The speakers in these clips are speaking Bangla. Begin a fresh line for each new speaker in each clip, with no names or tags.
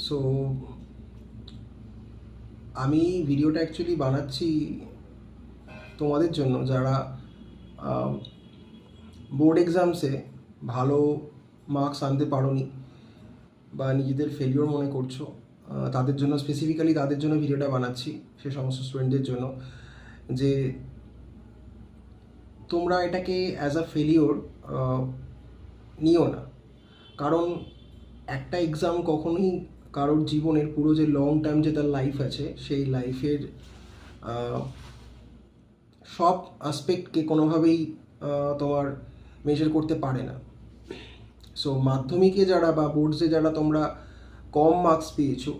সো আমি ভিডিওটা অ্যাকচুয়ালি বানাচ্ছি তোমাদের জন্য, যারা বোর্ড এক্সামসে ভালো মার্কস আনতে পারোনি বা নিজেদের ফেলিওর মনে করছো, তাদের জন্য, স্পেসিফিক্যালি তাদের জন্য ভিডিওটা বানাচ্ছি, সে সমস্ত স্টুডেন্টদের জন্য, যে তোমরা এটাকে অ্যাজ আ ফেলিওর নিও না। কারণ একটা এক্সাম কখনোই কারোর জীবনের পুরো যে লং টার্ম যে তার লাইফ আছে, সেই লাইফের সব আসপেক্টকে কোনোভাবেই তোমার মেজার করতে পারে না। সো মাধ্যমিকে যারা বা বোর্ডসে যারা তোমরা কম মার্কস পেয়েছো,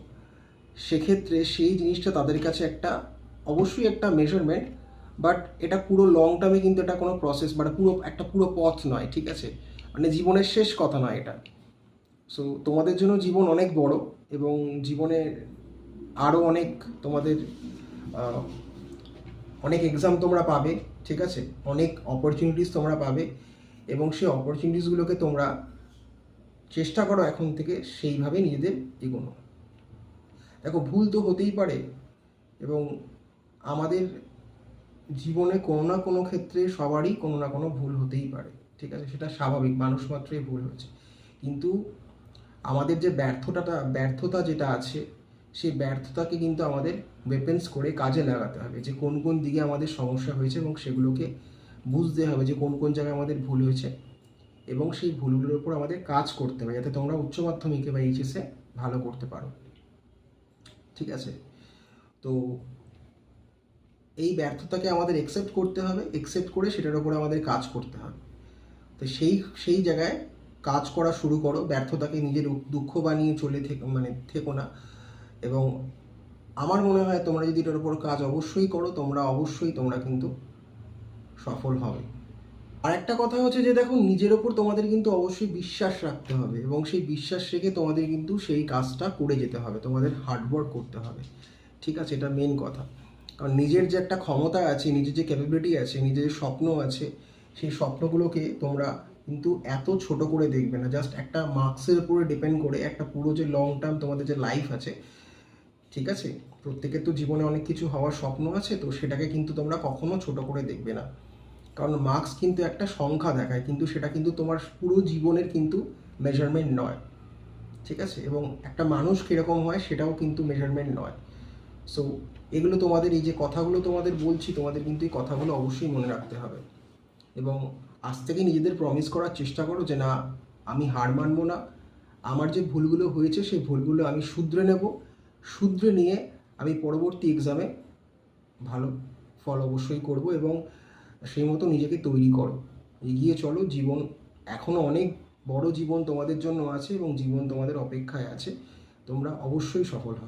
সেক্ষেত্রে সেই জিনিসটা তাদের কাছে একটা অবশ্যই একটা মেজারমেন্ট, বাট এটা পুরো লং টার্মে কিন্তু এটা কোনো প্রসেস বা পুরো পথ নয়, ঠিক আছে? মানে জীবনের শেষ কথা নয় এটা। সো তোমাদের জন্য জীবন অনেক বড়, এবং জীবনে আরও অনেক তোমাদের অনেক এক্সাম তোমরা পাবে, ঠিক আছে? অনেক অপরচুনিটিস তোমরা পাবে, এবং সেই অপরচুনিটিসগুলোকে তোমরা চেষ্টা করো এখন থেকে সেইভাবে নিজেদের এগোনো। দেখো, ভুল তো হতেই পারে, এবং আমাদের জীবনে কোনো না কোনো ক্ষেত্রে সবারই কোনো না কোনো ভুল হতেই পারে, ঠিক আছে? সেটা স্বাভাবিক, মানুষ মাত্রই ভুল হচ্ছে। কিন্তু আমাদের যে ব্যর্থতা যেটা আছে, সেই ব্যর্থতাকে কিন্তু আমাদের ওয়েপেন্স করে কাজে লাগাতে হবে, যে কোন কোন দিকে আমাদের সমস্যা হয়েছে, এবং সেগুলোকে বুঝতে হবে যে কোন কোন জায়গায় আমাদের ভুল হয়েছে, এবং সেই ভুলগুলোর উপর আমাদের কাজ করতে হবে, যাতে তোমরা উচ্চ মাধ্যমিকে বা এইচএসে ভালো করতে পারো, ঠিক আছে? তো এই ব্যর্থতাকে আমাদের একসেপ্ট করতে হবে, একসেপ্ট করে সেটার উপরে আমাদের কাজ করতে হবে। তো সেই জায়গায় কাজ করা শুরু করো, ব্যর্থতাকে নিজের দুঃখ বানিয়ে থেকো না। এবং আমার মনে হয় তোমরা যদি এটার উপর কাজ অবশ্যই করো, তোমরা কিন্তু সফল হবে। আর একটা কথা হচ্ছে যে দেখো, নিজের ওপর তোমাদের কিন্তু অবশ্যই বিশ্বাস রাখতে হবে, এবং সেই বিশ্বাস রেখে তোমাদের কিন্তু সেই কাজটা করে যেতে হবে, তোমাদের হার্ডওয়ার্ক করতে হবে, ঠিক আছে? এটা মেন কথা। কারণ নিজের যে একটা ক্ষমতা আছে, নিজের যে ক্যাপাবিলিটি আছে, নিজের স্বপ্ন আছে, সেই স্বপ্নগুলোকে তোমরা কিন্তু এত ছোট করে দেখবে না, জাস্ট একটা মার্কসের উপরে ডিপেন্ড করে। একটা পুরো যে লং টার্ম তোমাদের যে লাইফ আছে, ঠিক আছে? প্রত্যেকের তো জীবনে অনেক কিছু হওয়ার স্বপ্ন আছে, তো সেটাকে কিন্তু তোমরা কখনো ছোট করে দেখবে না। কারণ মার্কস কিন্তু একটা সংখ্যা দেখায়, কিন্তু সেটা কিন্তু তোমার পুরো জীবনের কিন্তু মেজারমেন্ট নয়, ঠিক আছে? এবং একটা মানুষ কীরকম হয় সেটাও কিন্তু মেজারমেন্ট নয়। সো এগুলো তোমাদের, এই যে কথাগুলো তোমাদের বলছি, তোমাদের কিন্তু এই কথাগুলো অবশ্যই মনে রাখতে হবে, এবং আজ থেকে নিজেদের প্রমিস করার চেষ্টা করো যে না, আমি হার মানবো না। আমার যে ভুলগুলো হয়েছে সেই ভুলগুলো আমি শুধরে নেব, শুধরে নিয়ে আমি পরবর্তী এক্সামে ভালো ফল অবশ্যই করব, এবং সেই মতো নিজেকে তৈরি করো, এগিয়ে চলো। জীবন এখনও অনেক বড় জীবন তোমাদের জন্য আছে, এবং জীবন তোমাদের অপেক্ষায় আছে। তোমরা অবশ্যই সফল হবে।